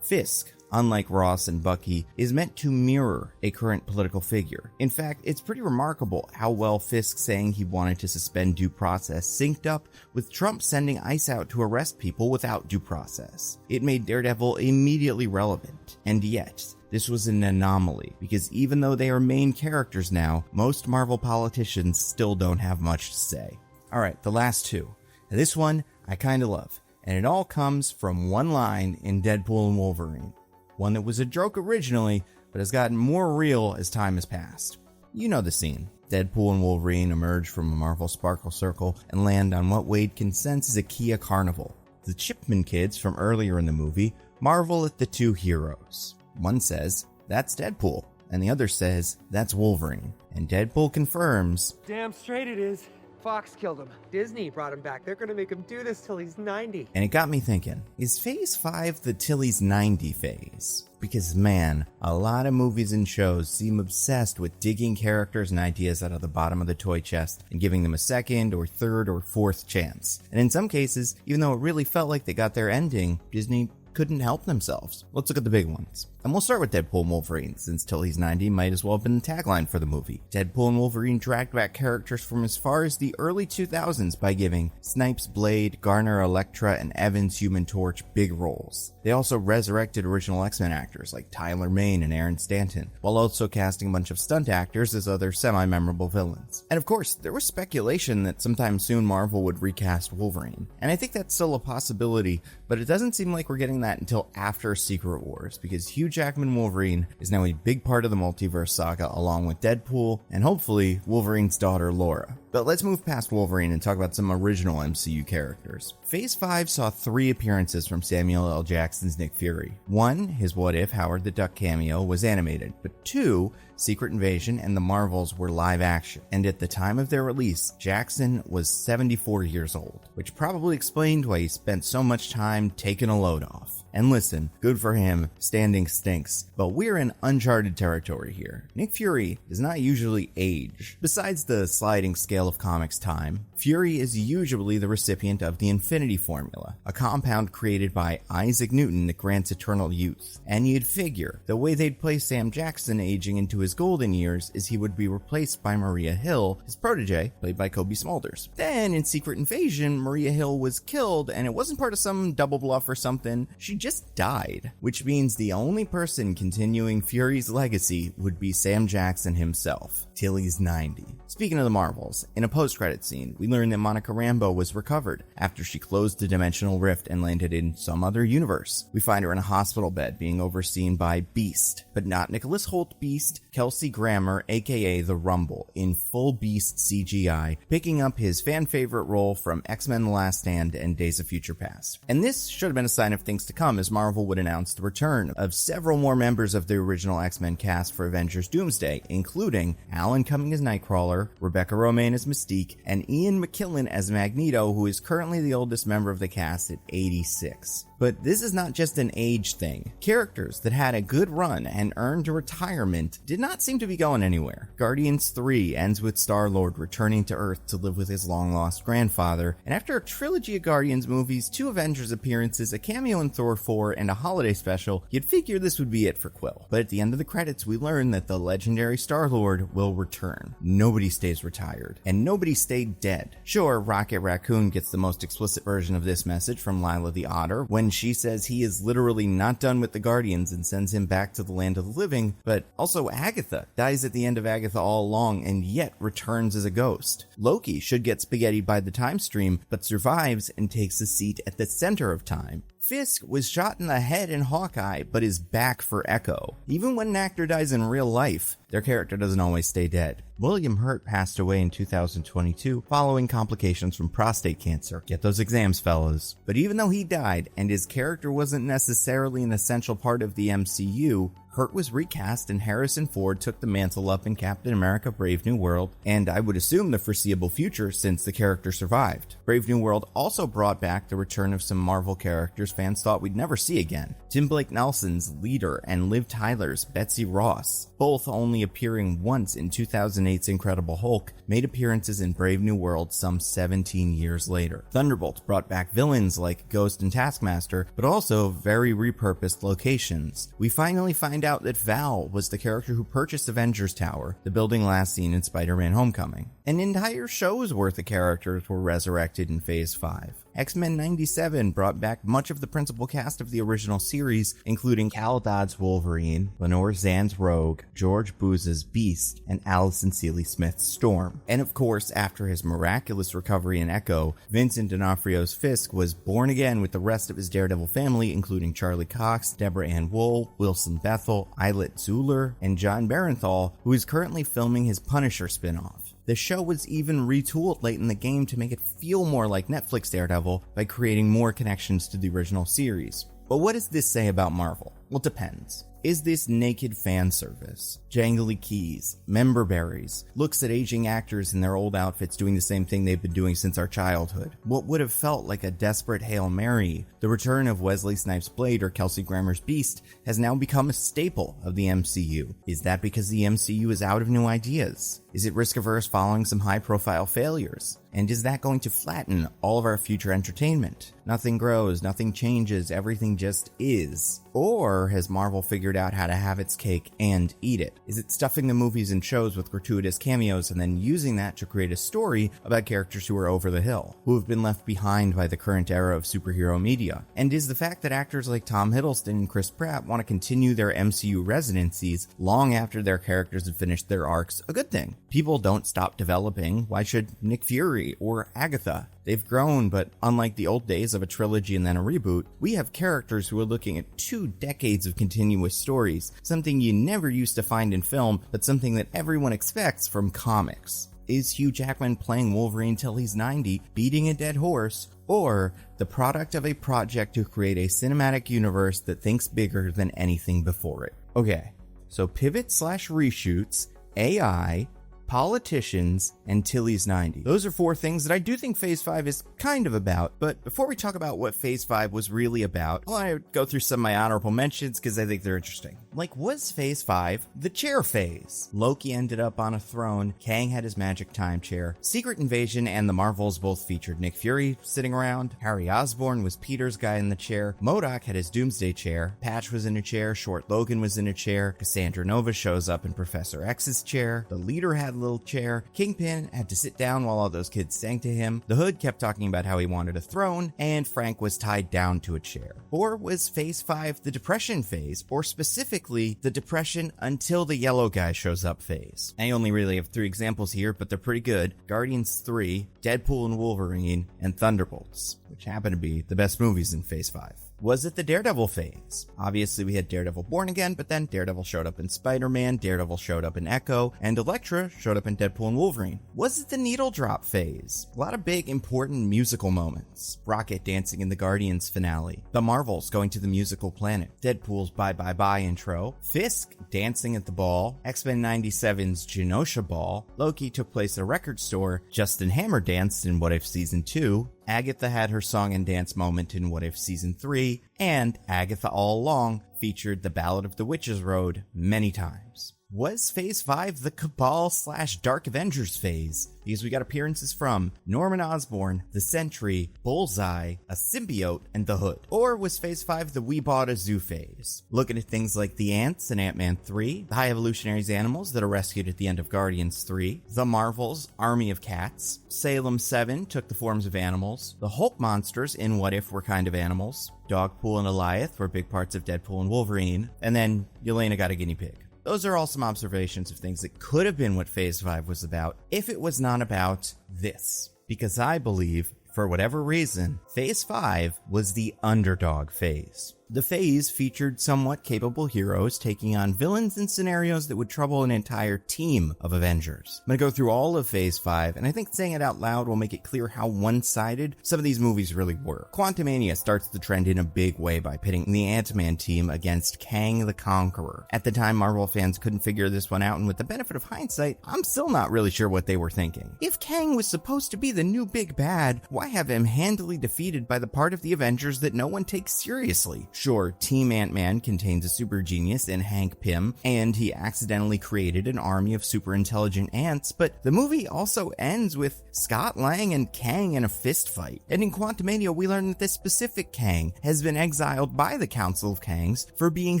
S1: Fisk, unlike Ross and Bucky, is meant to mirror a current political figure. In fact, it's pretty remarkable how well Fisk saying he wanted to suspend due process synced up with Trump sending ICE out to arrest people without due process. It made Daredevil immediately relevant, and yet, this was an anomaly, because even though they are main characters now, most Marvel politicians still don't have much to say. Alright, the last two. Now, this one I kinda love, and it all comes from one line in Deadpool and Wolverine. One that was a joke originally, but has gotten more real as time has passed. You know the scene. Deadpool and Wolverine emerge from a Marvel Sparkle Circle and land on what Wade can sense is a Kia Carnival. The Chipman kids from earlier in the movie marvel at the two heroes. One says, "That's Deadpool," and the other says, "That's Wolverine." And Deadpool confirms,
S3: "Damn straight it is. Fox killed him. Disney brought him back. They're gonna make him do this till he's 90.
S1: And it got me thinking, is Phase 5 the till he's 90 phase? Because man, a lot of movies and shows seem obsessed with digging characters and ideas out of the bottom of the toy chest and giving them a second or third or fourth chance. And in some cases, even though it really felt like they got their ending, Disney couldn't help themselves. Let's look at the big ones. And we'll start with Deadpool and Wolverine, since till he's 90 might as well have been the tagline for the movie. Deadpool and Wolverine dragged back characters from as far as the early 2000s by giving Snipes Blade, Garner Elektra, and Evans Human Torch big roles. They also resurrected original X-Men actors like Tyler Mane and Aaron Stanton, while also casting a bunch of stunt actors as other semi-memorable villains. And of course, there was speculation that sometime soon Marvel would recast Wolverine. And I think that's still a possibility, but it doesn't seem like we're getting that until after Secret Wars, because Hugh Jackman Wolverine is now a big part of the multiverse saga along with Deadpool and hopefully Wolverine's daughter Laura. But let's move past Wolverine and talk about some original MCU characters. Phase 5 saw 3 appearances from Samuel L. Jackson's Nick Fury. 1, his What If Howard the Duck cameo was animated, but 2, Secret Invasion and The Marvels were live action. And at the time of their release, Jackson was 74 years old, which probably explained why he spent so much time taking a load off. And listen, good for him, standing stinks, but we're in uncharted territory here. Nick Fury does not usually age. Besides the sliding scale of comics time, Fury is usually the recipient of the Infinity Formula, a compound created by Isaac Newton that grants eternal youth. And you'd figure the way they'd place Sam Jackson aging into his golden years is he would be replaced by Maria Hill, his protege, played by Kobe Smulders. Then in Secret Invasion, Maria Hill was killed, and it wasn't part of some double bluff or something. She just died, which means the only person continuing Fury's legacy would be Sam Jackson himself, till he's 90. Speaking of the Marvels, in a post-credit scene, we learned that Monica Rambeau was recovered after she closed the dimensional rift and landed in some other universe. We find her in a hospital bed being overseen by Beast, but not Nicholas Hoult Beast, Kelsey Grammer, aka The Rumble, in full Beast CGI, picking up his fan-favorite role from X-Men The Last Stand and Days of Future Past. And this should have been a sign of things to come, as Marvel would announce the return of several more members of the original X-Men cast for Avengers Doomsday, including Alan Cumming as Nightcrawler, Rebecca Romijn as Mystique, and Ian McKellen as Magneto, who is currently the oldest member of the cast at 86. But this is not just an age thing. Characters that had a good run and earned retirement did not seem to be going anywhere. Guardians 3 ends with Star-Lord returning to Earth to live with his long-lost grandfather, and after a trilogy of Guardians movies, 2 Avengers appearances, a cameo in Thor 4, and a holiday special, you'd figure this would be it for Quill. But at the end of the credits, we learn that the legendary Star-Lord will return. Nobody stays retired, and nobody stayed dead. Sure, Rocket Raccoon gets the most explicit version of this message from Lila the Otter, when she says he is literally not done with the Guardians and sends him back to the land of the living, but also Agatha dies at the end of Agatha All Along and yet returns as a ghost. Loki should get spaghettied by the time stream, but survives and takes a seat at the center of time. Fisk was shot in the head in Hawkeye, but is back for Echo. Even when an actor dies in real life, their character doesn't always stay dead. William Hurt passed away in 2022 following complications from prostate cancer. Get those exams, fellas. But even though he died, and his character wasn't necessarily an essential part of the MCU, Hurt was recast and Harrison Ford took the mantle up in Captain America Brave New World, and I would assume the foreseeable future since the character survived. Brave New World also brought back the return of some Marvel characters fans thought we'd never see again. Tim Blake Nelson's Leader and Liv Tyler's Betsy Ross, both only appearing once in 2008's Incredible Hulk, made appearances in Brave New World some 17 years later. Thunderbolts brought back villains like Ghost and Taskmaster, but also very repurposed locations. We finally find out that Val was the character who purchased Avengers Tower, the building last seen in Spider-Man Homecoming. An entire show's worth of characters were resurrected in Phase 5. X-Men 97 brought back much of the principal cast of the original series, including Cal Dodd's Wolverine, Lenore Zan's Rogue, George Booza's Beast, and Allison Seeley Smith's Storm. And of course, after his miraculous recovery in Echo, Vincent D'Onofrio's Fisk was born again with the rest of his Daredevil family, including Charlie Cox, Deborah Ann Wool, Wilson Bethel, Eilert Zuller, and John Barenthal, who is currently filming his Punisher spin-off. The show was even retooled late in the game to make it feel more like Netflix Daredevil by creating more connections to the original series. But what does this say about Marvel? Well, it depends. Is this naked fan service? Jangly keys, member berries, looks at aging actors in their old outfits doing the same thing they've been doing since our childhood. What would have felt like a desperate Hail Mary, the return of Wesley Snipes' Blade or Kelsey Grammer's Beast, has now become a staple of the MCU. Is that because the MCU is out of new ideas? Is it risk-averse following some high-profile failures? And is that going to flatten all of our future entertainment? Nothing grows, nothing changes, everything just is. Or has Marvel figured out how to have its cake and eat it? Is it stuffing the movies and shows with gratuitous cameos and then using that to create a story about characters who are over the hill, who have been left behind by the current era of superhero media? And is the fact that actors like Tom Hiddleston and Chris Pratt want to continue their MCU residencies long after their characters have finished their arcs a good thing? People don't stop developing. Why should Nick Fury or Agatha? They've grown, but unlike the old days of a trilogy and then a reboot, we have characters who are looking at 2 decades of continuous stories, something you never used to find in film, but something that everyone expects from comics. Is Hugh Jackman playing Wolverine till he's 90, beating a dead horse, or the product of a project to create a cinematic universe that thinks bigger than anything before it? Okay, so pivot/reshoots, AI, politicians, and Tilly's 90. Those are 4 things that I do think Phase 5 is kind of about, but before we talk about what Phase 5 was really about, I want to go through some of my honorable mentions because I think they're interesting. Like, was Phase 5 the chair phase? Loki ended up on a throne, Kang had his magic time chair, Secret Invasion and the Marvels both featured Nick Fury sitting around, Harry Osborn was Peter's guy in the chair, MODOK had his Doomsday chair, Patch was in a chair, Short Logan was in a chair, Cassandra Nova shows up in Professor X's chair, the Leader had a little chair, Kingpin had to sit down while all those kids sang to him, the Hood kept talking about how he wanted a throne, and Frank was tied down to a chair. Or was Phase 5 the Depression phase, or specifically the Depression until the yellow guy shows up phase? I only really have 3 examples here, but they're pretty good. Guardians 3, Deadpool and Wolverine, and Thunderbolts, which happen to be the best movies in Phase 5. Was it the Daredevil phase? Obviously, we had Daredevil Born Again, but then Daredevil showed up in Spider-Man, Daredevil showed up in Echo, and Elektra showed up in Deadpool and Wolverine. Was it the Needle Drop phase? A lot of big, important musical moments. Rocket dancing in the Guardians finale. The Marvels going to the musical planet. Deadpool's Bye Bye Bye intro. Fisk dancing at the ball. X-Men 97's Genosha Ball. Loki took place at a record store. Justin Hammer danced in What If Season 2. Agatha had her song and dance moment in What If Season 3, and Agatha All Along featured the Ballad of the Witches Road many times. Was Phase 5 the Cabal/Dark Avengers phase? Because we got appearances from Norman Osborn, the Sentry, Bullseye, a symbiote, and the Hood. Or was Phase 5 the We Bought a Zoo phase? Looking at things like the Ants in Ant-Man 3, the High Evolutionaries animals that are rescued at the end of Guardians 3, the Marvels' Army of Cats, Salem 7 took the forms of animals, the Hulk monsters in What If were kind of animals, Dogpool and Goliath were big parts of Deadpool and Wolverine, and then Yelena got a guinea pig. Those are all some observations of things that could have been what Phase 5 was about if it was not about this. Because I believe, for whatever reason, Phase 5 was the underdog phase. The phase featured somewhat capable heroes taking on villains in scenarios that would trouble an entire team of Avengers. I'm going to go through all of Phase 5, and I think saying it out loud will make it clear how one-sided some of these movies really were. Quantumania starts the trend in a big way by pitting the Ant-Man team against Kang the Conqueror. At the time, Marvel fans couldn't figure this one out, and with the benefit of hindsight, I'm still not really sure what they were thinking. If Kang was supposed to be the new big bad, why have him handily defeated by the part of the Avengers that no one takes seriously? Sure, Team Ant-Man contains a super genius in Hank Pym, and he accidentally created an army of super intelligent ants, but the movie also ends with Scott Lang and Kang in a fist fight. And in Quantumania, we learn that this specific Kang has been exiled by the Council of Kangs for being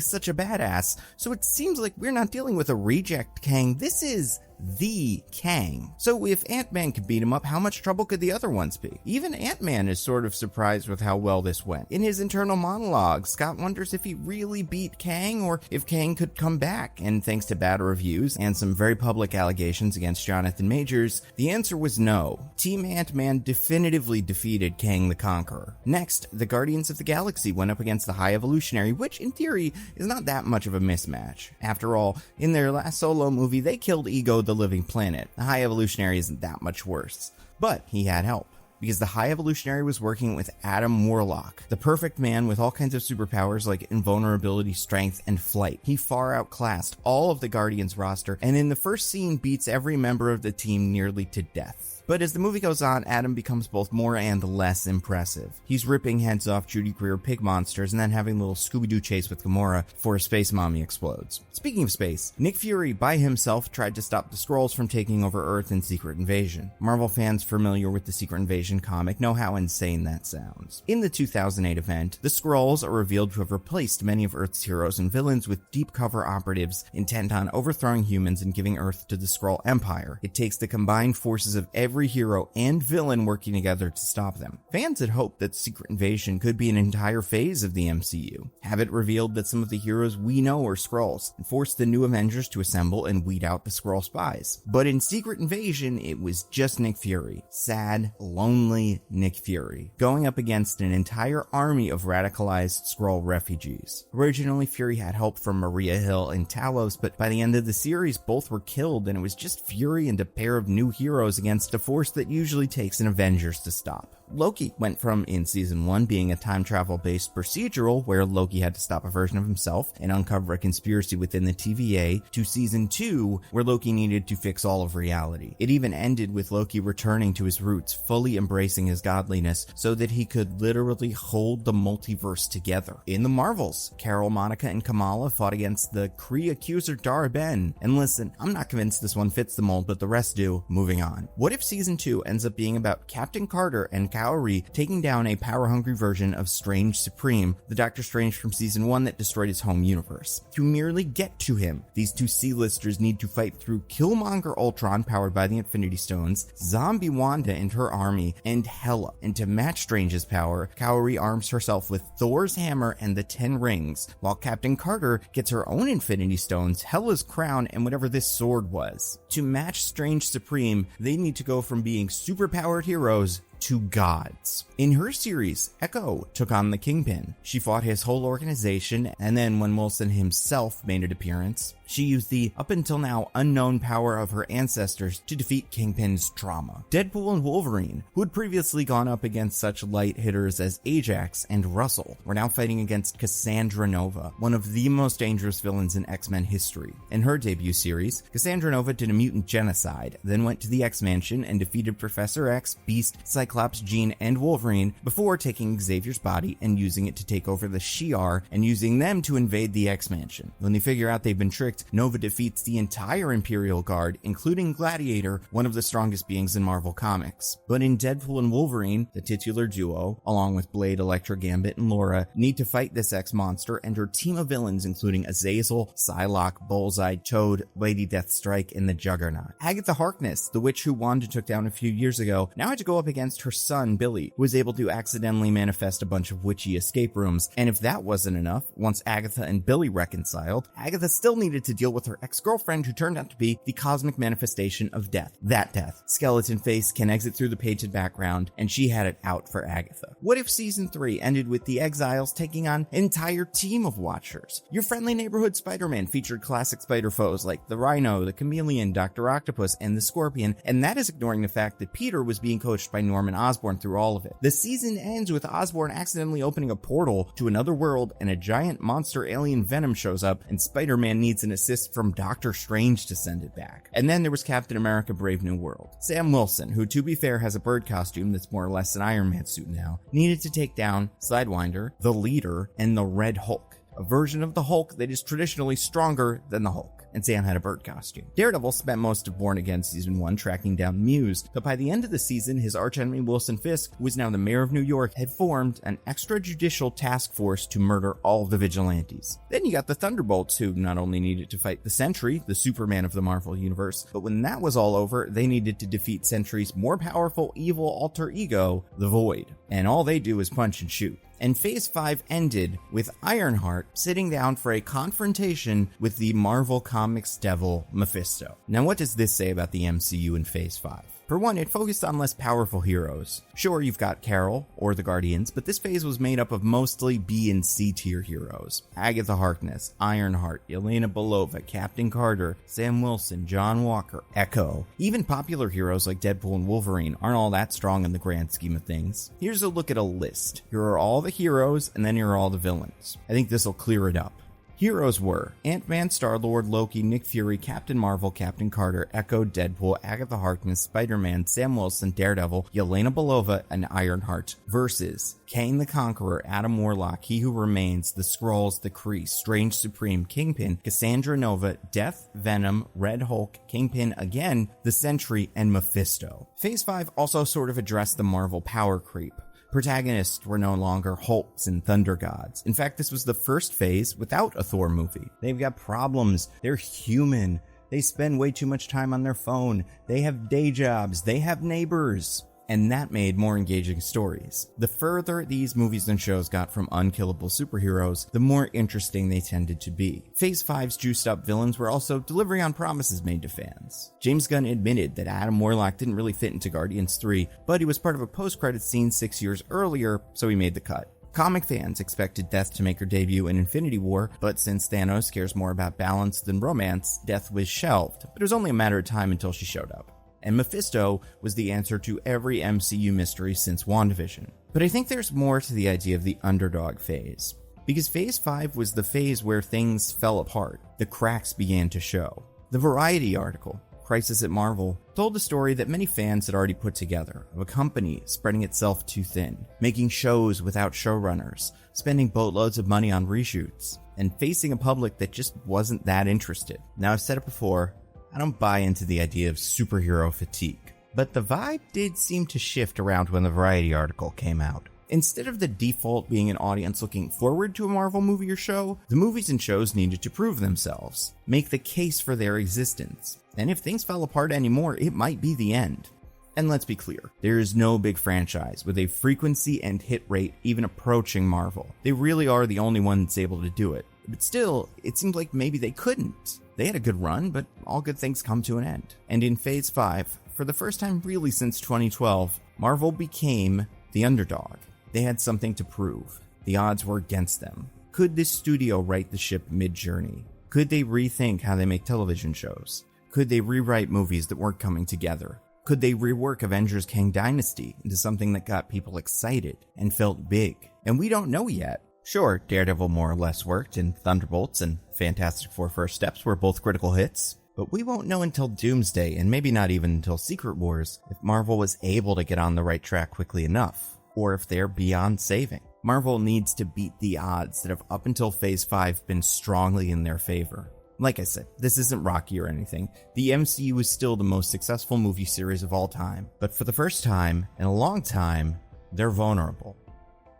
S1: such a badass, so it seems like we're not dealing with a reject Kang. This is the Kang. So if Ant-Man could beat him up, how much trouble could the other ones be? Even Ant-Man is sort of surprised with how well this went. In his internal monologue, Scott wonders if he really beat Kang or if Kang could come back, and thanks to bad reviews and some very public allegations against Jonathan Majors, the answer was no. Team Ant-Man definitively defeated Kang the Conqueror. Next, the Guardians of the Galaxy went up against the High Evolutionary, which in theory is not that much of a mismatch. After all, in their last solo movie, they killed Ego the Living Planet. The High Evolutionary isn't that much worse. But he had help, because the High Evolutionary was working with Adam Warlock, the perfect man with all kinds of superpowers like invulnerability, strength, and flight. He far outclassed all of the Guardians roster, and in the first scene beats every member of the team nearly to death. But as the movie goes on, Adam becomes both more and less impressive. He's ripping heads off Judy Greer pig monsters and then having a little Scooby-Doo chase with Gamora before a space mommy explodes. Speaking of space, Nick Fury by himself tried to stop the Skrulls from taking over Earth in Secret Invasion. Marvel fans familiar with the Secret Invasion comic know how insane that sounds. In the 2008 event, the Skrulls are revealed to have replaced many of Earth's heroes and villains with deep cover operatives intent on overthrowing humans and giving Earth to the Skrull Empire. It takes the combined forces of every hero and villain working together to stop them. Fans had hoped that Secret Invasion could be an entire phase of the MCU, have it revealed that some of the heroes we know are Skrulls, and force the new Avengers to assemble and weed out the Skrull spies. But in Secret Invasion, it was just Nick Fury. Sad, lonely Nick Fury, going up against an entire army of radicalized Skrull refugees. Originally, Fury had help from Maria Hill and Talos, but by the end of the series, both were killed, and it was just Fury and a pair of new heroes against a force that usually takes an Avengers to stop. Loki went from, in season 1, being a time travel based procedural where Loki had to stop a version of himself and uncover a conspiracy within the TVA, to season 2, where Loki needed to fix all of reality. It even ended with Loki returning to his roots, fully embracing his godliness so that he could literally hold the multiverse together. In the Marvels, Carol, Monica, and Kamala fought against the Kree accuser Dara Ben. And listen, I'm not convinced this one fits the mold, but the rest do. Moving on. What if season 2 ends up being about Captain Carter and Kaori taking down a power-hungry version of Strange Supreme, the Doctor Strange from season 1 that destroyed his home universe? To merely get to him, these two C-listers need to fight through Killmonger Ultron powered by the Infinity Stones, Zombie Wanda and her army, and Hela. And to match Strange's power, Kaori arms herself with Thor's hammer and the 10 rings, while Captain Carter gets her own Infinity Stones, Hela's crown, and whatever this sword was. To match Strange Supreme, they need to go from being superpowered heroes to gods. In her series, Echo took on the Kingpin. She fought his whole organization, and then when Wilson himself made an appearance, she used the up until now unknown power of her ancestors to defeat Kingpin's trauma. Deadpool and Wolverine, who had previously gone up against such light hitters as Ajax and Russell, were now fighting against Cassandra Nova, one of the most dangerous villains in X-Men history. In her debut series, Cassandra Nova did a mutant genocide, then went to the X-Mansion and defeated Professor X, Beast, Cyclops, Jean, and Wolverine before taking Xavier's body and using it to take over the Shi'ar and using them to invade the X-Mansion. When they figure out they've been tricked, Nova defeats the entire Imperial Guard, including Gladiator, one of the strongest beings in Marvel Comics. But in Deadpool and Wolverine, the titular duo, along with Blade, Elektra, Gambit, and Laura, need to fight this X-monster and her team of villains including Azazel, Psylocke, Bullseye, Toad, Lady Deathstrike, and the Juggernaut. Agatha Harkness, the witch who Wanda took down a few years ago, now had to go up against her son, Billy, who was able to accidentally manifest a bunch of witchy escape rooms, and if that wasn't enough, once Agatha and Billy reconciled, Agatha still needed to to deal with her ex-girlfriend who turned out to be the cosmic manifestation of death. That death. Skeleton Face can exit through the painted background, and she had it out for Agatha. What if season 3 ended with the Exiles taking on an entire team of Watchers? Your friendly neighborhood Spider-Man featured classic spider foes like the Rhino, the Chameleon, Dr. Octopus, and the Scorpion, and that is ignoring the fact that Peter was being coached by Norman Osborn through all of it. The season ends with Osborn accidentally opening a portal to another world, and a giant monster alien Venom shows up, and Spider-Man needs an assist from Doctor Strange to send it back. And then there was Captain America Brave New World. Sam Wilson, who to be fair has a bird costume that's more or less an Iron Man suit now, needed to take down Sidewinder, the Leader, and the Red Hulk, a version of the Hulk that is traditionally stronger than the Hulk. And Sam had a bird costume. Daredevil spent most of Born Again Season 1 tracking down Muse, but by the end of the season, his archenemy Wilson Fisk, who is now the mayor of New York, had formed an extrajudicial task force to murder all of the vigilantes. Then you got the Thunderbolts, who not only needed to fight the Sentry, the Superman of the Marvel Universe, but when that was all over, they needed to defeat Sentry's more powerful evil alter ego, the Void. And all they do is punch and shoot. And Phase 5 ended with Ironheart sitting down for a confrontation with the Marvel Comics devil Mephisto. Now, what does this say about the MCU in Phase 5? For one, it focused on less powerful heroes. Sure, you've got Carol, or the Guardians, but this phase was made up of mostly B and C tier heroes. Agatha Harkness, Ironheart, Yelena Belova, Captain Carter, Sam Wilson, John Walker, Echo. Even popular heroes like Deadpool and Wolverine aren't all that strong in the grand scheme of things. Here's a look at a list. Here are all the heroes, and then here are all the villains. I think this will clear it up. Heroes were Ant-Man, Star-Lord, Loki, Nick Fury, Captain Marvel, Captain Carter, Echo, Deadpool, Agatha Harkness, Spider-Man, Sam Wilson, Daredevil, Yelena Belova, and Ironheart versus Kang the Conqueror, Adam Warlock, He Who Remains, the Skrulls, the Kree, Strange Supreme, Kingpin, Cassandra Nova, Death, Venom, Red Hulk, Kingpin again, the Sentry, and Mephisto. Phase 5 also sort of addressed the Marvel power creep. Protagonists were no longer Hulks and Thunder Gods. In fact, this was the first phase without a Thor movie. They've got problems. They're human. They spend way too much time on their phone. They have day jobs. They have neighbors. And that made more engaging stories. The further these movies and shows got from unkillable superheroes, the more interesting they tended to be. Phase 5's juiced up villains were also delivering on promises made to fans. James Gunn admitted that Adam Warlock didn't really fit into Guardians 3, but he was part of a post-credits scene 6 years earlier, so he made the cut. Comic fans expected Death to make her debut in Infinity War, but since Thanos cares more about balance than romance, Death was shelved, but it was only a matter of time until she showed up. And Mephisto was the answer to every MCU mystery since WandaVision. But I think there's more to the idea of the underdog phase. Because Phase 5 was the phase where things fell apart, the cracks began to show. The Variety article, Crisis at Marvel, told a story that many fans had already put together, of a company spreading itself too thin, making shows without showrunners, spending boatloads of money on reshoots, and facing a public that just wasn't that interested. Now, I've said it before, I don't buy into the idea of superhero fatigue, but the vibe did seem to shift around when the Variety article came out. Instead of the default being an audience looking forward to a Marvel movie or show, the movies and shows needed to prove themselves, make the case for their existence. And if things fell apart anymore, it might be the end. And let's be clear, there is no big franchise with a frequency and hit rate even approaching Marvel. They really are the only one that's able to do it. But still, it seemed like maybe they couldn't. They had a good run, but all good things come to an end. And in Phase 5, for the first time really since 2012, Marvel became the underdog. They had something to prove. The odds were against them. Could this studio right the ship mid-journey? Could they rethink how they make television shows? Could they rewrite movies that weren't coming together? Could they rework Avengers Kang Dynasty into something that got people excited and felt big? And we don't know yet. Sure, Daredevil more or less worked, and Thunderbolts and Fantastic Four First Steps were both critical hits. But we won't know until Doomsday, and maybe not even until Secret Wars, if Marvel was able to get on the right track quickly enough, or if they're beyond saving. Marvel needs to beat the odds that have up until Phase 5 been strongly in their favor. Like I said, this isn't Rocky or anything. The MCU is still the most successful movie series of all time, but for the first time in a long time, they're vulnerable.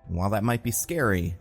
S1: And while that might be scary,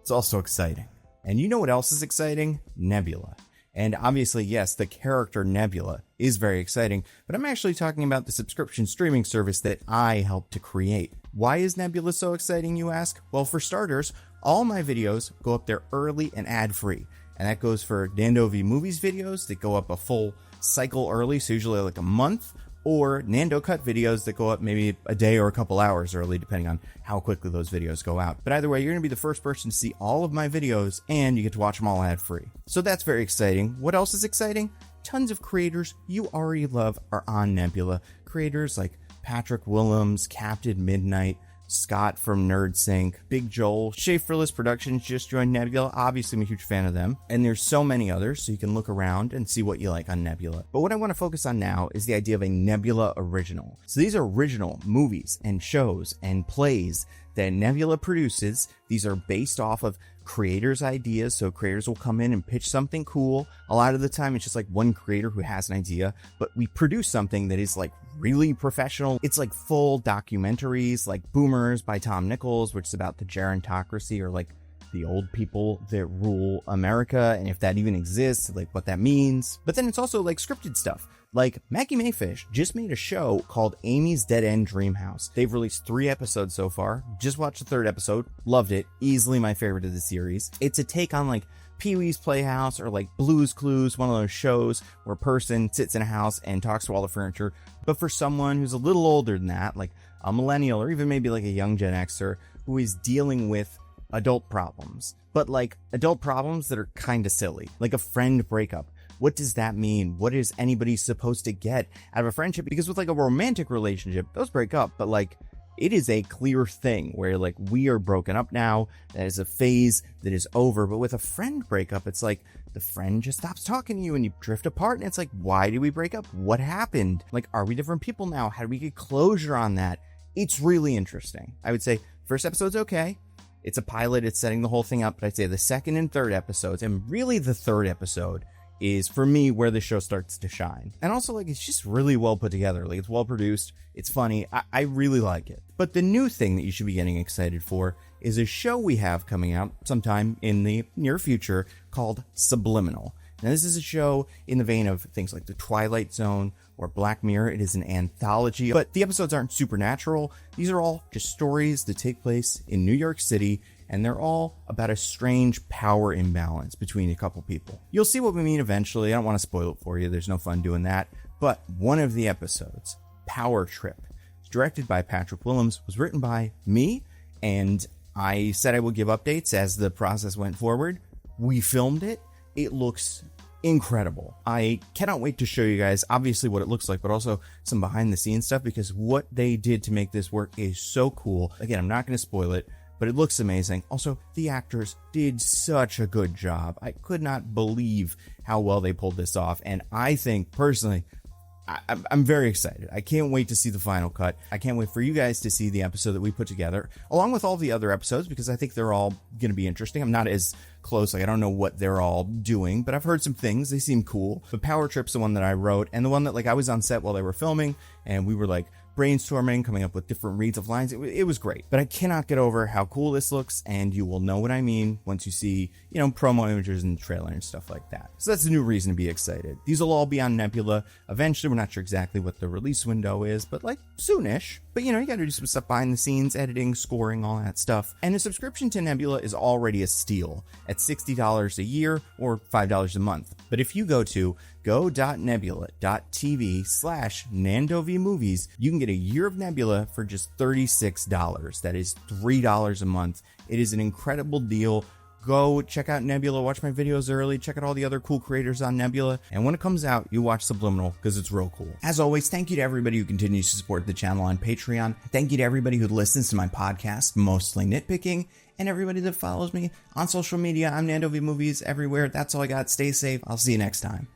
S1: it's also exciting. And you know what else is exciting? Nebula. And obviously, yes, the character Nebula is very exciting, but I'm actually talking about the subscription streaming service that I helped to create. Why is Nebula so exciting, you ask? Well, for starters, all my videos go up there early and ad-free. and that goes for Nando V Movies videos that go up a full cycle early, so usually like a month, or Nando Cut videos that go up maybe a day or a couple hours early, depending on how quickly those videos go out. But either way, you're going to be the first person to see all of my videos, and you get to watch them all ad-free. So that's very exciting. What else is exciting? Tons of creators you already love are on Nebula. Creators like Patrick Willems, Captain Midnight, Scott from NerdSync, Big Joel, Schaeferless Productions just joined Nebula. Obviously, I'm a huge fan of them. And there's so many others, so you can look around and see what you like on Nebula. But what I want to focus on now is the idea of a Nebula original. So these are original movies and shows and plays that Nebula produces. These are based off of creators' ideas, so creators will come in and pitch something cool. A lot of the time it's just like one creator who has an idea, but we produce something that is like really professional. It's like full documentaries like Boomers by Tom Nichols, which is about the gerontocracy, or like the old people that rule America, and if that even exists, like what that means. But then it's also like scripted stuff. Like Maggie Mayfish just made a show called Amy's Dead End Dream House. They've released 3 episodes so far. Just watched the 3rd episode. Loved it. Easily my favorite of the series. It's a take on like Pee-wee's Playhouse or like Blue's Clues, one of those shows where a person sits in a house and talks to all the furniture. But for someone who's a little older than that, like a millennial or even maybe like a young Gen Xer who is dealing with adult problems, but like adult problems that are kind of silly, like a friend breakup. What does that mean? What is anybody supposed to get out of a friendship? Because with like a romantic relationship, those break up, but like it is a clear thing where like we are broken up now. That is a phase that is over. But with a friend breakup, it's like the friend just stops talking to you and you drift apart. And it's like, why did we break up? What happened? Like, are we different people now? How do we get closure on that? It's really interesting. I would say first episode's okay. It's a pilot. It's setting the whole thing up. But I'd say the 2nd and 3rd episodes, and really the 3rd episode, is for me where the show starts to shine. And also, like, it's just really well put together. Like, it's well produced. It's funny. I really like it. But the new thing that you should be getting excited for is a show we have coming out sometime in the near future called Subliminal. Now, this is a show in the vein of things like The Twilight Zone or Black Mirror. It is an anthology, but the episodes aren't supernatural. These are all just stories that take place in New York City, and they're all about a strange power imbalance between a couple people. You'll see what we mean eventually. I don't want to spoil it for you. There's no fun doing that. But one of the episodes, Power Trip, directed by Patrick Willems, was written by me, and I said I would give updates as the process went forward. We filmed it. It looks incredible. I cannot wait to show you guys obviously what it looks like, but also some behind the scenes stuff, because what they did to make this work is so cool. Again, I'm not going to spoil it, but it looks amazing. Also, the actors did such a good job. I could not believe how well they pulled this off, and I think personally, I'm very excited. I can't wait to see the final cut. I can't wait for you guys to see the episode that we put together, along with all the other episodes, because I think they're all going to be interesting. I'm not as close, like I don't know what they're all doing, but I've heard some things. They seem cool. But Power Trip's the one that I wrote, and the one that like I was on set while they were filming, and we were like brainstorming, coming up with different reads of lines. It was great. But I cannot get over how cool this looks, and you will know what I mean once you see, promo images and trailer and stuff like that. So that's a new reason to be excited. These will all be on Nebula eventually. We're not sure exactly what the release window is, but like soonish. But you gotta do some stuff behind the scenes, editing, scoring, all that stuff. And a subscription to Nebula is already a steal at $60 a year or $5 a month. But if you go to go.nebula.tv/NandoVMovies, you can get a year of Nebula for just $36. That is $3 a month. It is an incredible deal. Go check out Nebula, watch my videos early, check out all the other cool creators on Nebula, and when it comes out, you watch Subliminal because it's real cool. As always, thank you to everybody who continues to support the channel on Patreon. Thank you to everybody who listens to my podcast, Mostly Nitpicking, and everybody that follows me on social media. I'm Nando V Movies everywhere. That's all I got. Stay safe. I'll see you next time.